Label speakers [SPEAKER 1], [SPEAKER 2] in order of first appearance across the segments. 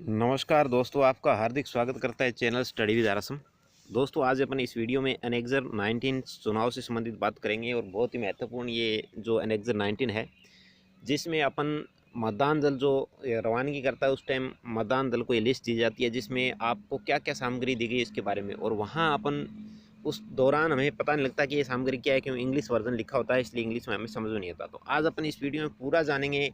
[SPEAKER 1] नमस्कार दोस्तों, आपका हार्दिक स्वागत करता है चैनल स्टडी विद आरसम। दोस्तों, आज अपन इस वीडियो में एनेक्सर 19 चुनाव से संबंधित बात करेंगे और बहुत ही महत्वपूर्ण ये जो एनेक्सर 19 है, जिसमें अपन मतदान दल जो रवानगी करता है उस टाइम मतदान दल को ये लिस्ट दी जाती है जिसमें आपको क्या क्या सामग्री दी गई इसके बारे में। और वहाँ अपन उस दौरान हमें पता नहीं लगता कि ये सामग्री क्या है, क्यों इंग्लिश वर्जन लिखा होता है, इसलिए इंग्लिश में हमें समझ में नहीं आता। तो आज अपन इस वीडियो में पूरा जानेंगे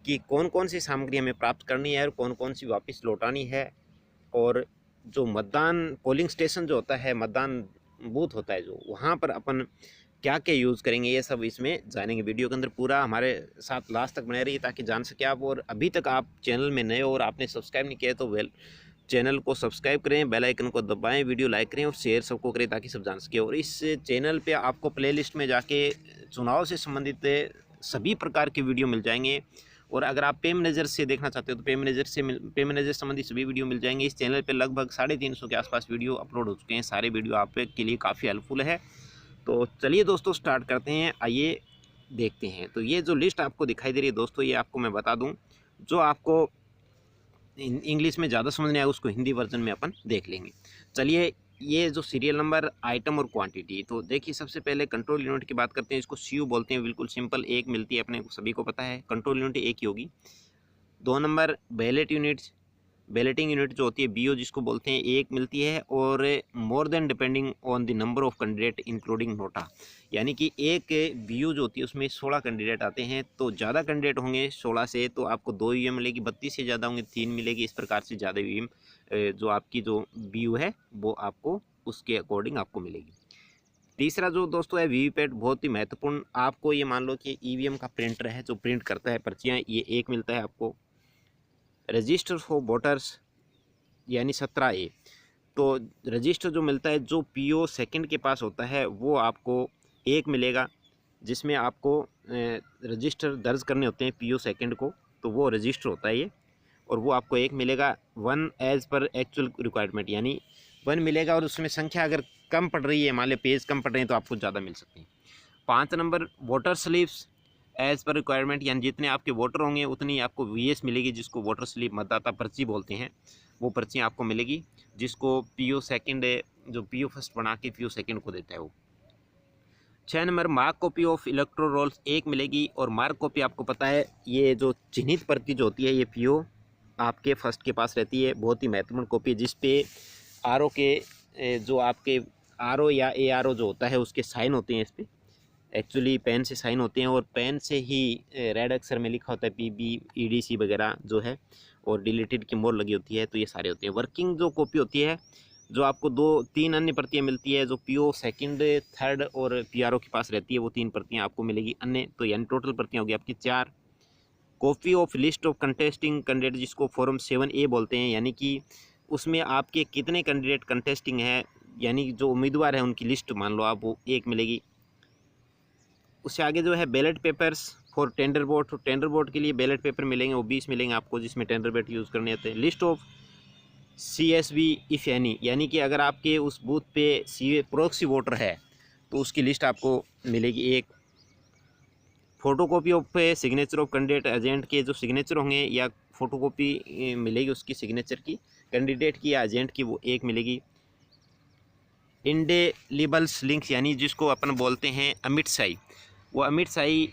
[SPEAKER 1] कि कौन कौन सी सामग्री हमें प्राप्त करनी है और कौन कौन सी वापस लौटानी है। और जो मतदान पोलिंग स्टेशन जो होता है, मतदान बूथ होता है जो, वहाँ पर अपन क्या क्या यूज़ करेंगे, ये सब इसमें जानेंगे। वीडियो के अंदर पूरा हमारे साथ लास्ट तक बने रहिए ताकि जान सके आप। और अभी तक आप चैनल में नए हो और आपने सब्सक्राइब नहीं किया है तो चैनल को सब्सक्राइब करें, बेल आइकन को दबाएं, वीडियो लाइक करें और शेयर सबको करें ताकि सब जान सके। और इस चैनल पे आपको प्लेलिस्ट में जाके चुनाव से संबंधित सभी प्रकार के वीडियो मिल जाएंगे। और अगर आप पे मैनेजर से देखना चाहते हो तो पे मैनेजर संबंधी सभी वीडियो मिल जाएंगे। इस चैनल पे लगभग 350 के आसपास वीडियो अपलोड हो चुके हैं। सारे वीडियो आप के लिए काफ़ी हेल्पफुल है। तो चलिए दोस्तों, स्टार्ट करते हैं, आइए देखते हैं। तो ये जो लिस्ट आपको दिखाई दे रही है दोस्तों, ये आपको मैं बता दूं, जो आपको इंग्लिश में ज़्यादा समझ नहीं आया उसको हिंदी वर्जन में अपन देख लेंगे। चलिए, ये जो सीरियल नंबर, आइटम और क्वांटिटी, तो देखिए सबसे पहले कंट्रोल यूनिट की बात करते हैं। इसको सीयू बोलते हैं, बिल्कुल सिंपल, एक मिलती है, अपने को सभी को पता है कंट्रोल यूनिट एक ही होगी। 2 number ballot units, balloting unit जो होती है बीओ जिसको बोलते हैं, एक मिलती है। और more than depending on the number of candidate including NOTA, यानी कि एक बीओ जो होती है उसमें 16 कैंडिडेट आते हैं। तो ज़्यादा कैंडिडेट होंगे 16 से तो आपको 2 ईवीएम मिलेगी, 32 से ज़्यादा होंगे 3 मिलेगी। इस प्रकार से ज़्यादा ईवीएम जो आपकी जो बीओ है वो आपको उसके अकॉर्डिंग आपको मिलेगी। तीसरा जो दोस्तों है वीवीपैट, बहुत ही महत्वपूर्ण। आपको ये मान लो कि ईवीएम का प्रिंटर है जो प्रिंट करता है पर्चियाँ, ये एक मिलता है आपको। रजिस्टर फॉर वोटर्स यानी 17A, तो रजिस्टर जो मिलता है जो पीओ सेकंड के पास होता है वो आपको एक मिलेगा, जिसमें आपको रजिस्टर दर्ज करने होते हैं पीओ सेकंड को, तो वो रजिस्टर होता है ये, और वो आपको एक मिलेगा। 1 एज पर एक्चुअल रिक्वायरमेंट, यानी 1 मिलेगा। और उसमें संख्या अगर कम पड़ रही है, मान लो पेज कम पड़ रहे हैं, तो आपको ज़्यादा मिल सकते हैं। 5 number voter slips as per requirement, यानी जितने आपके वोटर होंगे उतनी आपको वीएस मिलेगी, जिसको वोटर स्लिप मतदाता पर्ची बोलते हैं। वो पर्चियाँ आपको मिलेगी, जिसको पीओ सेकंड, जो पीओ फर्स्ट बना के पीओ सेकंड को देता है वो। 6 number mark copy of electoral rolls एक मिलेगी। और मार्क कॉपी आपको पता है, ये जो चिन्हित पर्ची जो होती है ये पीओ आपके फर्स्ट के पास रहती है। बहुत ही महत्वपूर्ण कॉपी है, जिसपे आरओ के जो आपके आरओ या एआरओ जो होता है उसके साइन होते हैं। इस पर एक्चुअली पेन से साइन होते हैं, और पेन से ही रेड अक्षर में लिखा होता है पीबी ईडीसी वगैरह जो है, और डिलीटेड की मोर लगी होती है। तो ये सारे होते हैं। वर्किंग जो कॉपी होती है, जो आपको 2-3 अन्य प्रतियाँ मिलती है, जो पीओ सेकंड, थर्ड और पीआरओ के पास रहती है, वो 3 प्रतियाँ आपको मिलेगी अन्य। तो यानी टोटल प्रतियाँ होगी आपकी 4। Copy of list of contesting candidate, जिसको फॉर्म 7A बोलते हैं, यानी कि उसमें आपके कितने कैंडिडेट कंटेस्टिंग है, यानी जो उम्मीदवार है उनकी लिस्ट मान लो आप, वो एक मिलेगी। उससे आगे जो है ballot papers for tender vote, tender vote के लिए बैलेट पेपर मिलेंगे, वो 20 मिलेंगे आपको, जिसमें टेंडर वोट यूज़ करने आते हैं। List of CSV if any, यानी कि अगर आपके उस बूथ पे प्रोक्सी वोटर है तो उसकी लिस्ट आपको मिलेगी एक। Photocopy of signature of candidate agent के जो सिग्नेचर होंगे, या फोटोकॉपी मिलेगी उसकी सिग्नेचर की, कैंडिडेट की या एजेंट की, वो एक मिलेगी। इंडेलिबल्स लिंक्स, यानी जिसको अपन बोलते हैं अमिट स्याही, वो अमिट स्याही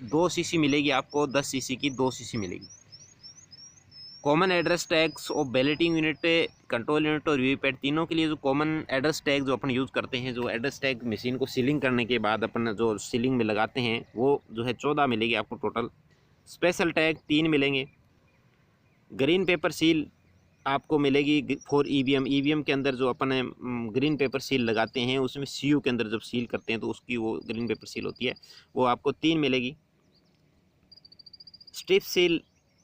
[SPEAKER 1] 2 सीसी मिलेगी आपको, 10 सीसी की 2 सीसी मिलेगी। Common address tags of balloting unit, control unit और वीवीपैट तीनों के लिए जो कॉमन एड्रेस टैग जो अपन यूज़ करते हैं, जो एड्रेस टैग मशीन को सीलिंग करने के बाद अपन जो सीलिंग में लगाते हैं, वो जो है 14 मिलेगी आपको टोटल। स्पेशल टैग 3 मिलेंगे। ग्रीन पेपर सील आपको मिलेगी फॉर ईवीएम, ईवीएम के अंदर जो अपन ग्रीन पेपर सील लगाते हैं, उसमें सीयू के अंदर जब सील करते हैं तो उसकी वो ग्रीन पेपर सील होती है, वो आपको 3 मिलेगी। स्ट्रिप सील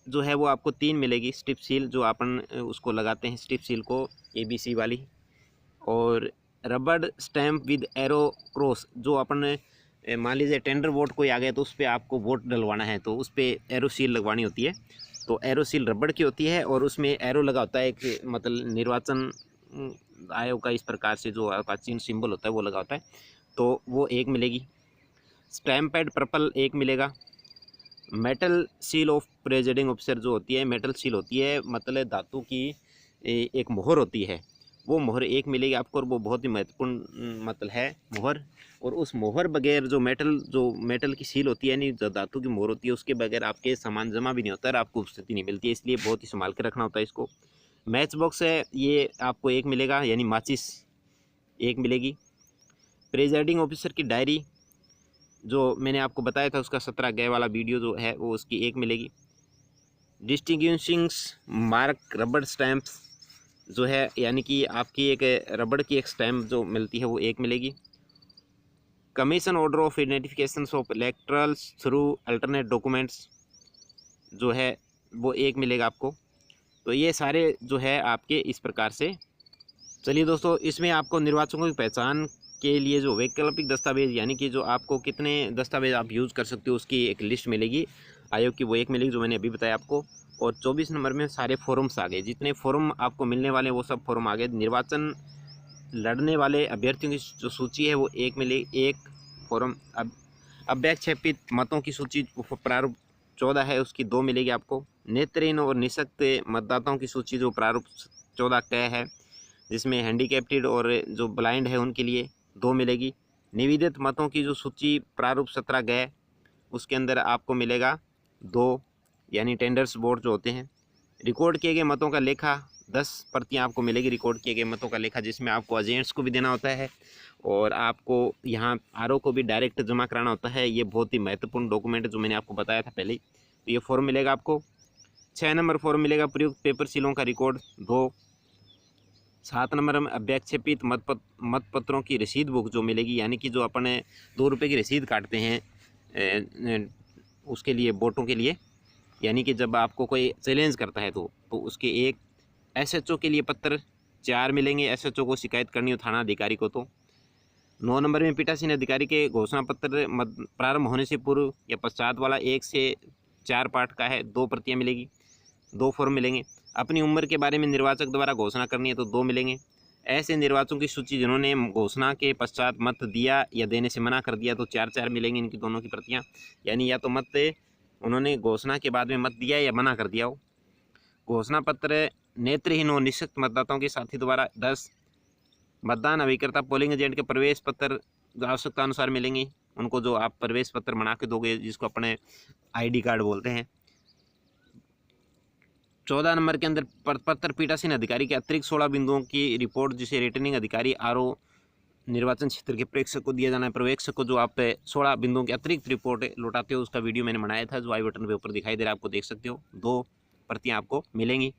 [SPEAKER 1] जो है वो आपको 3 मिलेगी, स्ट्रिप सील जो अपन उसको लगाते हैं स्ट्रिप सील को, ABC वाली। और रबड़ स्टैम्प विद एरो क्रॉस, जो अपन मान लीजिए टेंडर वोट कोई आ गया तो उस पर आपको वोट डलवाना है तो उस पर एरो सील लगवानी होती है। तो एरो सील रबड़ की होती है और उसमें एरो लगा होता है, एक मतलब निर्वाचन आयोग का इस प्रकार से जो आपका चिन्ह सिंबल होता है वो लगा होता है, तो वो एक मिलेगी। स्टैम्प पैड पर्पल एक मिलेगा। Metal seal of presiding officer जो होती है, मेटल सील होती है, मतलब धातु की एक मोहर होती है, वो मोहर एक मिलेगी आपको, और वो बहुत ही महत्वपूर्ण मतलब है मोहर। और उस मोहर बगैर जो मेटल की सील होती है, यानी जो धातु की मोहर होती है, उसके बगैर आपके सामान जमा भी नहीं होता है, आपको उपस्थिति नहीं मिलती है, इसलिए बहुत ही संभाल कर रखना होता है इसको। मैच बॉक्स है, ये आपको एक मिलेगा, यानी माचिस एक मिलेगी। प्रेजाइडिंग ऑफिसर की डायरी जो मैंने आपको बताया था, उसका 17 गए वाला वीडियो जो है वो उसकी एक मिलेगी। डिस्टिंग्विशिंग्स मार्क रबड़ स्टैम्प्स जो है, यानी कि आपकी एक रबड़ की एक स्टैम्प जो मिलती है वो एक मिलेगी। Commission order of identification of electorals through alternate documents जो है वो एक मिलेगा आपको। तो ये सारे जो है आपके इस प्रकार से। चलिए दोस्तों, इसमें आपको निर्वाचकों की पहचान के लिए जो वैकल्पिक दस्तावेज, यानी कि जो आपको कितने दस्तावेज आप यूज़ कर सकते हो उसकी एक लिस्ट मिलेगी आयोग की, वो एक मिलेगी जो मैंने अभी बताया आपको। और 24 नंबर में सारे फॉर्म्स आ गए, जितने फॉर्म आपको मिलने वाले हैं वो सब फॉर्म आ गए। निर्वाचन लड़ने वाले अभ्यर्थियों की जो सूची है वो एक मिलेगी, एक फॉर्म। अब अव्याक्षेपित मतों की सूची प्रारूप 14 है, उसकी 2 मिलेगी आपको। नेत्रहीन और निःशक्त मतदाताओं की सूची जो प्रारूप 14 क है, जिसमें हैंडीकैप्टेड और जो ब्लाइंड है उनके लिए 2 मिलेगी। निवेदित मतों की जो सूची प्रारूप 17 गए, उसके अंदर आपको मिलेगा 2, यानी टेंडर्स बोर्ड जो होते हैं। रिकॉर्ड किए गए मतों का लेखा 10 प्रतियाँ आपको मिलेगी, रिकॉर्ड किए गए मतों का लेखा, जिसमें आपको एजेंट्स को भी देना होता है और आपको यहाँ आरओ को भी डायरेक्ट जमा कराना होता है। ये बहुत ही महत्वपूर्ण डॉक्यूमेंट है जो मैंने आपको बताया था पहले ही। तो ये फॉर्म मिलेगा आपको। 6 नंबर फॉर्म मिलेगा प्रयुक्त पेपर सीलों का रिकॉर्ड 2। 7 नंबर में अव्याक्षेपित मतपत्रों की रसीद बुक जो मिलेगी, यानी कि जो अपने 2 रुपये की रसीद काटते हैं उसके लिए, वोटों के लिए, यानी कि जब आपको कोई चैलेंज करता है तो उसके एक। एसएचओ के लिए पत्र 4 मिलेंगे, एसएचओ को शिकायत करनी हो थाना अधिकारी को तो। 9 नंबर में पीठासीन अधिकारी के घोषणा पत्र प्रारंभ होने से पूर्व या पश्चात वाला 1 से 4 पाठ का है, 2 प्रतियाँ मिलेगी, 2 फॉर्म मिलेंगे। अपनी उम्र के बारे में निर्वाचक द्वारा घोषणा करनी है तो 2 मिलेंगे। ऐसे निर्वाचकों की सूची जिन्होंने घोषणा के पश्चात मत दिया या देने से मना कर दिया तो 4-4 मिलेंगी इनकी दोनों की प्रतियाँ, यानी या तो मत उन्होंने घोषणा के बाद में मत दिया या मना कर दिया हो। घोषणा पत्र नेत्रहीन और निःशक्त मतदाताओं के साथी द्वारा 10। मतदान अभिकर्ता पोलिंग एजेंट के प्रवेश पत्र जो आवश्यकता अनुसार मिलेंगे उनको, जो आप प्रवेश पत्र बना के दोगे, जिसको अपने आईडी कार्ड बोलते हैं। 14 नंबर के अंदर पत्र पीठासीन अधिकारी के अतिरिक्त 16 बिंदुओं की रिपोर्ट, जिसे रिटर्निंग अधिकारी आरओ निर्वाचन क्षेत्र के प्रेक्षक को दिया जाना है। पर्यवेक्षक को जो आप 16 बिंदुओं की अतिरिक्त रिपोर्ट लौटाते हो, उसका वीडियो मैंने बनाया था जो आई बटन पे ऊपर दिखाई दे रहा है, आपको देख सकते हो। 2 प्रतियाँ आपको मिलेंगी।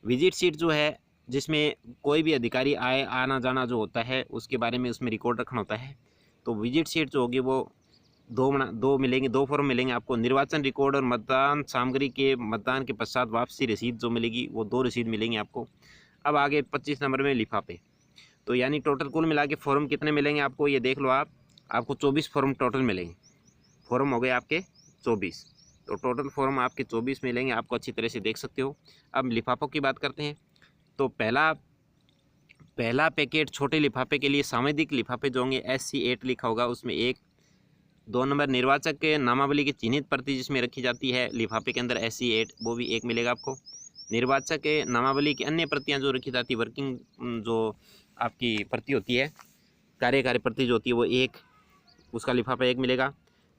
[SPEAKER 1] विजिट शीट जो है, जिसमें कोई भी अधिकारी आना जाना जो होता है उसके बारे में उसमें रिकॉर्ड रखना होता है। तो विजिट शीट जो होगी वो 2 मिलेंगे, 2 फॉर्म मिलेंगे आपको। निर्वाचन रिकॉर्ड और मतदान सामग्री के मतदान के पश्चात वापसी रसीद जो मिलेगी वो 2 रसीद मिलेंगी आपको। अब आगे 25 नंबर में लिफाफे, तो यानी टोटल कुल मिला के फॉर्म कितने मिलेंगे आपको, ये देख लो आपको 24 फॉर्म टोटल मिलेंगे। फॉर्म हो गए आपके 24, तो टोटल फॉर्म आपके 24 मिलेंगे, आपको अच्छी तरह से देख सकते हो। अब लिफाफों की बात करते हैं। तो पहला पैकेट छोटे लिफाफे के लिए सामयिक लिफाफे जो होंगे SC8 लिखा होगा, उसमें 1। 2 नंबर निर्वाचक के नामावली की चिन्हित प्रति जिसमें रखी जाती है लिफाफे के अंदर SC8, वो भी 1 मिलेगा आपको। निर्वाचक के नामावली की अन्य प्रतियां जो रखी जाती है, वर्किंग जो आपकी प्रति होती है, कार्यकारी प्रति जो होती है, वो 1, उसका लिफाफा 1 मिलेगा।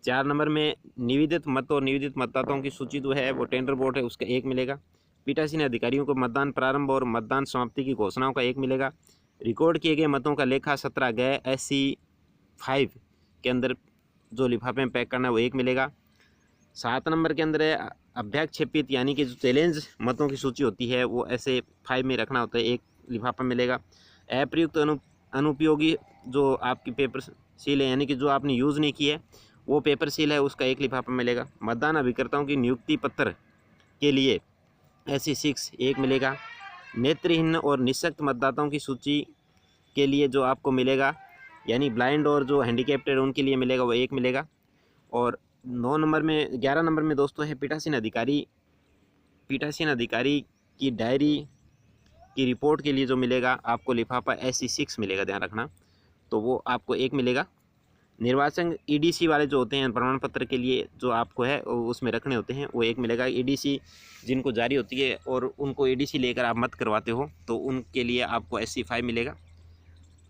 [SPEAKER 1] 4 नंबर में निवेदित मत और निवेदित मतदाताओं की सूची जो है वो टेंडर बोर्ड है, उसका 1 मिलेगा। पीठासीन अधिकारियों को मतदान प्रारंभ और मतदान समाप्ति की घोषणाओं का 1 मिलेगा। रिकॉर्ड किए गए मतों का लेखा 17 गए SC5 के अंदर जो लिफाफे में पैक करना है वो 1 मिलेगा। 7 नंबर के अंदर अभ्याक्षेपित, यानी कि जो चैलेंज मतों की सूची होती है वो ऐसे 5 में रखना होता है, 1 लिफाफा मिलेगा। अप्रयुक्त अनुपयोगी जो आपकी पेपर सील है, यानी कि जो आपने यूज़ नहीं की है वो पेपर सील है, उसका 1 लिफाफा मिलेगा। मतदान अभिकर्ताओं की नियुक्ति पत्र के लिए SC6 1 मिलेगा। नेत्रहीन और निःशक्त मतदाताओं की सूची के लिए जो आपको मिलेगा, यानी ब्लाइंड और जो हैंडीकैप्टेड उनके लिए मिलेगा, वो 1 मिलेगा। और 9 नंबर में 11 नंबर में दोस्तों है पीठासीन अधिकारी की डायरी की रिपोर्ट के लिए जो मिलेगा आपको लिफाफा SC6 मिलेगा, ध्यान रखना, तो वो आपको 1 मिलेगा। निर्वाचन ईडीसी वाले जो होते हैं प्रमाण पत्र के लिए जो आपको है उसमें रखने होते हैं, वो एक मिलेगा। ईडीसी जिनको जारी होती है और उनको ईडीसी लेकर आप मत करवाते हो तो उनके लिए आपको SC5 मिलेगा।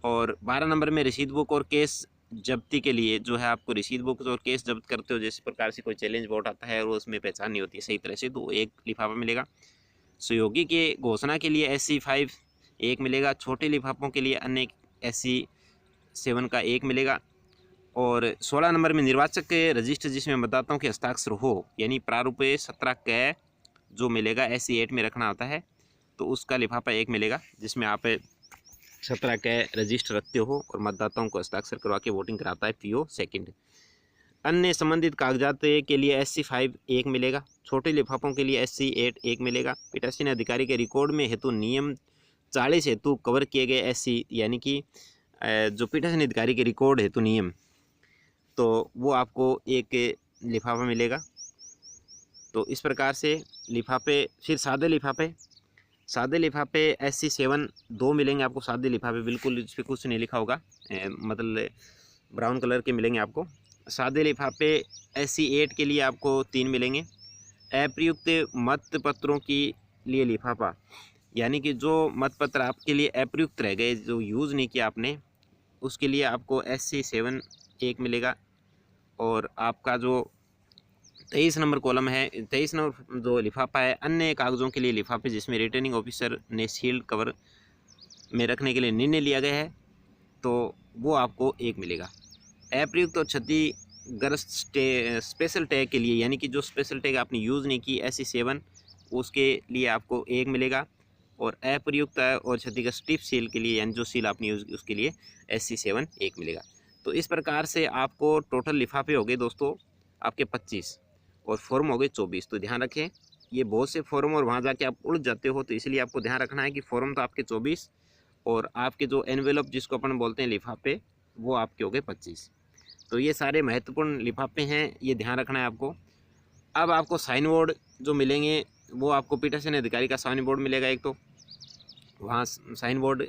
[SPEAKER 1] और 12 नंबर में रसीद बुक और केस जब्ती के लिए जो है आपको रसीद बुक और केस जब्त करते हो, जिस प्रकार से कोई चैलेंज वोट आता है और उसमें पहचान नहीं होती है सही तरह से, तो एक लिफाफा मिलेगा। सहयोगी के घोषणा के लिए SC5 एक मिलेगा। छोटे लिफाफों के लिए अन्य SC7 का एक मिलेगा। और 16 नंबर में निर्वाचक के रजिस्टर जिसमें मतदाताओं के हस्ताक्षर हो, यानी प्रारूप 17 क जो मिलेगा SC8 में रखना होता है, तो उसका लिफाफा एक मिलेगा, जिसमें आप 17 के रजिस्टर रखते हो और मतदाताओं को हस्ताक्षर करवा के वोटिंग कराता है PO सेकंड। अन्य संबंधित कागजात के लिए SC5 एक मिलेगा। छोटे लिफाफों के लिए SC8 एक मिलेगा। पीठासीन अधिकारी के रिकॉर्ड में हेतु नियम 40 हेतु कवर किए गए SC, यानी कि जो पीठासीन अधिकारी के रिकॉर्ड हेतु नियम, तो वो आपको एक लिफाफा मिलेगा। तो इस प्रकार से लिफाफे। फिर सादे लिफाफे SC7 दो मिलेंगे आपको। सादे लिफाफे बिल्कुल इस पर कुछ नहीं लिखा होगा, मतलब ब्राउन कलर के मिलेंगे आपको। सादे लिफाफे SC8 के लिए आपको 3 मिलेंगे। अप्रयुक्त मत पत्रों के लिए लिफाफा, यानी कि जो मतपत्र आपके लिए अप्रयुक्त रह गए, जो यूज़ नहीं किया आपने, उसके लिए आपको SC7 एक मिलेगा। और आपका जो 23 नंबर कॉलम है, 23 नंबर जो लिफाफा है, अन्य कागज़ों के लिए लिफाफे जिसमें रिटर्निंग ऑफिसर ने सील्ड कवर में रखने के लिए निर्णय लिया गया है, तो वो आपको एक मिलेगा। अप्रयुक्त और क्षतिग्रस्त स्पेशल टैग के लिए, यानी कि जो स्पेशल टैग आपने यूज़ नहीं की SC7, उसके लिए आपको एक मिलेगा। और अप्रयुक्त और क्षतिग्रस्त टिप सील के लिए, यानी जो सील आपने यूज़ की उसके लिए SC7 एक मिलेगा। तो इस प्रकार से आपको टोटल लिफाफे हो गए दोस्तों आपके 25 और फॉर्म हो गए 24। तो ध्यान रखें, ये बहुत से फॉर्म और वहाँ जाके आप उलझ जाते हो, तो इसलिए आपको ध्यान रखना है कि फॉर्म तो आपके 24 और आपके जो एनवेलप जिसको अपन बोलते हैं लिफाफे, वो आपके हो गए 25। तो ये सारे महत्वपूर्ण लिफाफे हैं, ये ध्यान रखना है आपको। अब आपको साइन बोर्ड जो मिलेंगे, वो आपको पीठासीन अधिकारी का साइन बोर्ड मिलेगा एक, तो वहाँ साइन बोर्ड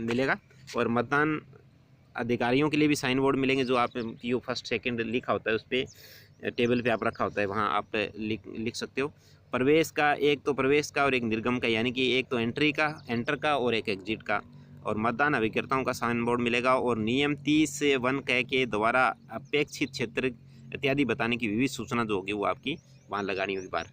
[SPEAKER 1] मिलेगा। और मतदान अधिकारियों के लिए भी साइन बोर्ड मिलेंगे, जो आप PO फर्स्ट सेकंड लिखा होता है उस पर टेबल पे आप रखा होता है, वहाँ आप लिख सकते हो। प्रवेश का एक, तो प्रवेश का और एक निर्गम का, यानी कि एक तो एंटर का और एक एग्जिट का। और मतदान अभिकर्ताओं का साइन बोर्ड मिलेगा। और नियम 30(1) कह के द्वारा अपेक्षित क्षेत्र इत्यादि बताने की विविध सूचना जो होगी वो आपकी वहाँ लगानी होगी बार।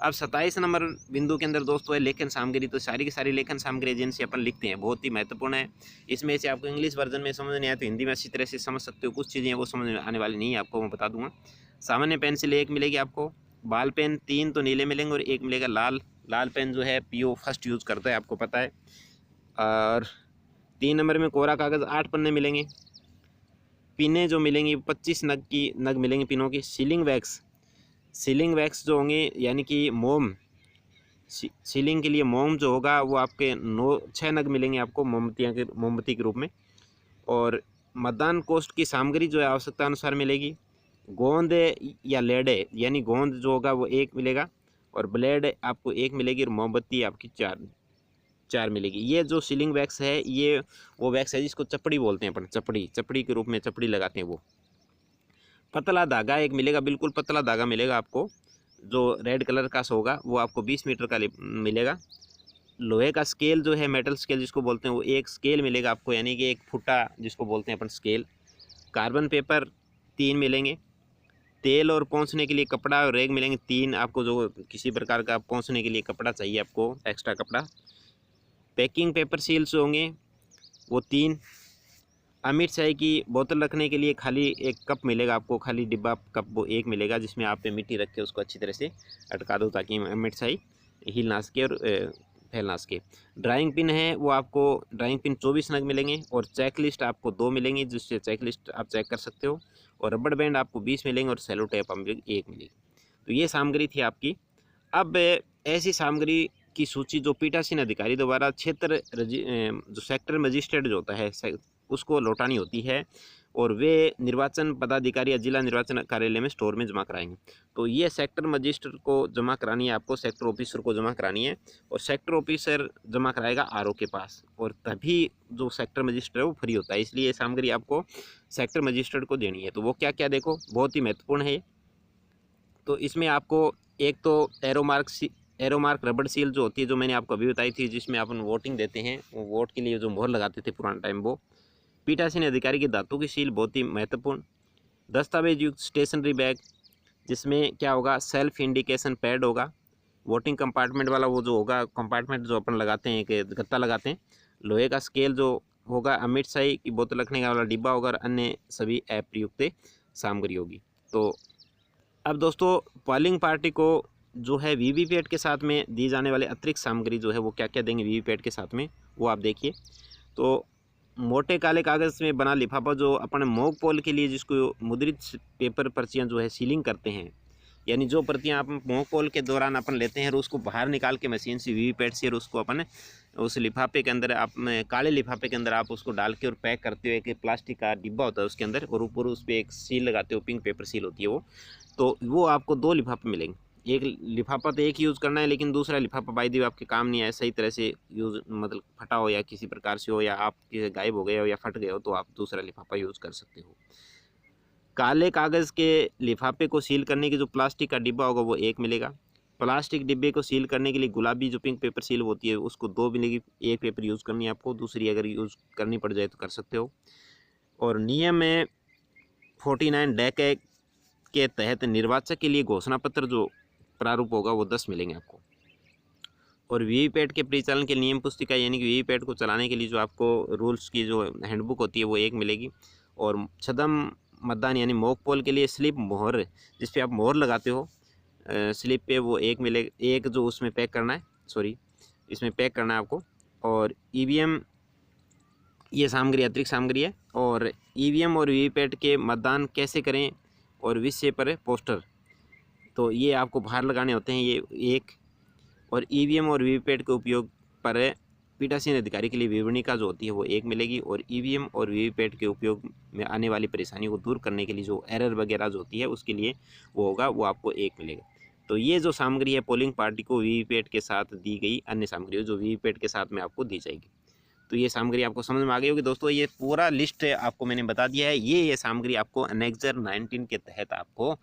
[SPEAKER 1] अब 27 नंबर बिंदु के अंदर दोस्तों है लेखन सामग्री। तो सारी की सारी लेखन सामग्री जिनसे अपन लिखते हैं बहुत ही महत्वपूर्ण है। इसमें से आपको इंग्लिश वर्जन में समझ नहीं आया तो हिंदी में अच्छी तरह से समझ सकते हो। कुछ चीज़ें वो समझ में आने वाली नहीं है, आपको मैं बता दूंगा। सामान्य पेंसिल एक मिलेगी आपको। बाल पेन 3 तो नीले मिलेंगे और एक मिलेगा लाल। लाल पेन जो है PO फर्स्ट यूज़ करता है, आपको पता है। और 3 नंबर में कोरा कागज़ 8 पन्ने मिलेंगे। पिनें जो मिलेंगी 25 नग मिलेंगे पिनों की। सीलिंग वैक्स जो होंगे, यानी कि मोम, सीलिंग के लिए मोम जो होगा वो आपके 6 नग मिलेंगे आपको मोमबत्ती के रूप में। और मतदान कोष्ठ की सामग्री जो है आवश्यकता अनुसार मिलेगी। गोंद या लेड, यानी गोंद जो होगा वो एक मिलेगा और ब्लेड आपको एक मिलेगी। और मोमबत्ती आपकी चार मिलेगी। ये जो सीलिंग वैक्स है ये वो वैक्स है जिसको चपड़ी बोलते हैं अपन, चपड़ी के रूप में चपड़ी लगाते हैं वो। पतला धागा एक मिलेगा, बिल्कुल पतला धागा मिलेगा आपको, जो रेड कलर का होगा वो आपको 20 मीटर का मिलेगा। लोहे का स्केल जो है, मेटल स्केल जिसको बोलते हैं, वो एक स्केल मिलेगा आपको, यानी कि एक फुट्टा जिसको बोलते हैं अपन स्केल। कार्बन पेपर 3 मिलेंगे। तेल और पोंछने के लिए कपड़ा और रेग मिलेंगे 3 आपको, जो किसी प्रकार का पोंछने के लिए कपड़ा चाहिए आपको, एक्स्ट्रा कपड़ा। पैकिंग पेपर सील्स होंगे वो 3। अमिट चाय की बोतल रखने के लिए खाली एक कप मिलेगा आपको, खाली डिब्बा कप वो एक मिलेगा, जिसमें आप मिट्टी रख के उसको अच्छी तरह से अटका दो ताकि अमिट चाय हिल ना सके और फैल ना सके। ड्राइंग पिन है वो आपको, ड्राइंग पिन 24 नग मिलेंगे। और चेक लिस्ट आपको 2 मिलेंगी, जिससे चेक लिस्ट आप चेक कर सकते हो। और रबड़ बैंड आपको 20 मिलेंगे और सेलो टेप आपको 1 मिलेगी। तो ये सामग्री थी आपकी। अब ऐसी सामग्री की सूची जो पीठासीन अधिकारी द्वारा क्षेत्र जो सेक्टर मजिस्ट्रेट जो होता है उसको लौटानी होती है, और वे निर्वाचन पदाधिकारी या जिला निर्वाचन कार्यालय में स्टोर में जमा कराएंगे। तो ये सेक्टर मजिस्ट्रेट को जमा करानी है, आपको सेक्टर ऑफिसर को जमा करानी है, और सेक्टर ऑफिसर जमा कराएगा आरओ के पास, और तभी जो सेक्टर मजिस्ट्रेट है वो फ्री होता है। इसलिए ये सामग्री आपको सेक्टर मजिस्ट्रेट को देनी है। तो वो क्या क्या देखो, बहुत ही महत्वपूर्ण है। तो इसमें आपको एक तो एरोमार्क रबड़ सील जो होती है, जो मैंने आपको अभी बताई थी, जिसमें अपन वोटिंग देते हैं, वो वोट के लिए जो मोहर लगाते थे पुराना टाइम, वो पीठासीन अधिकारी की धातु की सील, बहुत ही महत्वपूर्ण। दस्तावेज युक्त स्टेशनरी बैग, जिसमें क्या होगा, सेल्फ इंडिकेशन पैड होगा, वोटिंग कंपार्टमेंट वाला वो जो होगा कंपार्टमेंट जो अपन लगाते हैं, कि गत्ता लगाते हैं, लोहे का स्केल जो होगा, अमृत शाही की बोतल रखने का वाला डिब्बा होगा, और अन्य सभी अप्रयुक्त सामग्री होगी। तो अब दोस्तों, पोलिंग पार्टी को जो है वीवीपैट के साथ में दी जाने वाले अतिरिक्त सामग्री जो है वो क्या क्या देंगे वीवीपैट के साथ में, वो आप देखिए। तो मोटे काले कागज़ में बना लिफाफा, जो अपन मॉक पोल के लिए जिसको मुद्रित पेपर पर्चियाँ जो है सीलिंग करते हैं, यानी जो प्रतियाँ आप मॉक पोल के दौरान अपन लेते हैं और उसको बाहर निकाल के मशीन से वीवीपैट से, और उसको अपन उस लिफाफे के अंदर, आप काले लिफाफे के अंदर आप उसको डाल के और पैक करते हुए, कि प्लास्टिक का डिब्बा होता है उसके अंदर, और ऊपर उस पर एक सील लगाते हो, पिंक पेपर सील होती है वो। तो वो आपको 2 लिफाफे मिलेंगे। एक लिफाफा तो एक यूज़ करना है, लेकिन दूसरा लिफाफा बाय द वे आपके काम नहीं आया, सही तरह से यूज़, मतलब फटा हो या किसी प्रकार से हो, या आपके गायब हो गए हो या फट गए हो, तो आप दूसरा लिफाफा यूज़ कर सकते हो। काले कागज़ के लिफाफे को सील करने की जो प्लास्टिक का डिब्बा होगा वो 1 मिलेगा। प्लास्टिक डिब्बे को सील करने के लिए गुलाबी जो पिंक पेपर सील होती है उसको 2 मिलेगी। एक पेपर यूज़ करनी है आपको, दूसरी अगर यूज़ करनी पड़ जाए तो कर सकते हो। और नियम में 49 डैक एक्ट के तहत निर्वाचक के लिए घोषणा पत्र जो प्रारूप होगा वो 10 मिलेंगे आपको। और वीवीपैट के परिचालन के नियम पुस्तिका, यानी कि वीवीपैट को चलाने के लिए जो आपको रूल्स की जो हैंडबुक होती है वो 1 मिलेगी। और छदम मतदान यानी मॉक पोल के लिए स्लिप मोहर, जिस पे आप मोहर लगाते हो स्लिप पे, वो 1 मिलेगा। एक जो उसमें पैक करना है, सॉरी इसमें पैक करना है आपको। और ईवीएम, ये सामग्री अतिरिक्त सामग्री है। और ईवीएम और वीवीपैट के मतदान कैसे करें और विषय पर पोस्टर, तो ये आपको बाहर लगाने होते हैं, ये एक। और ईवीएम और वीवीपैट के उपयोग पर पीठासीन अधिकारी के लिए विवरणिका जो होती है वो 1 मिलेगी। और ईवीएम और वीवीपैट के उपयोग में आने वाली परेशानियों को दूर करने के लिए जो एरर वगैरह जो होती है उसके लिए वो होगा, वो आपको 1 मिलेगा। तो ये जो सामग्री है पोलिंग पार्टी को वीवीपैट के साथ दी गई अन्य सामग्री जो वीवीपैट के साथ में आपको दी जाएगी। तो ये सामग्री आपको समझ में आ गई होगी दोस्तों। ये पूरा लिस्ट आपको मैंने बता दिया है। ये सामग्री आपको एनेक्जर 19 के तहत आपको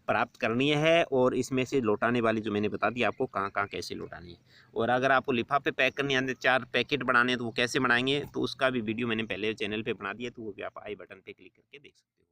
[SPEAKER 1] प्राप्त करनी है, और इसमें से लौटाने वाली जो मैंने बता दी आपको कहाँ कहाँ कैसे लौटानी है। और अगर आपको लिफाफे पैक करने आते 4 पैकेट बनाने हैं तो वो कैसे बनाएंगे, तो उसका भी वीडियो मैंने पहले चैनल पे बना दिया, तो वो भी आप आई बटन पे क्लिक करके देख सकते हो।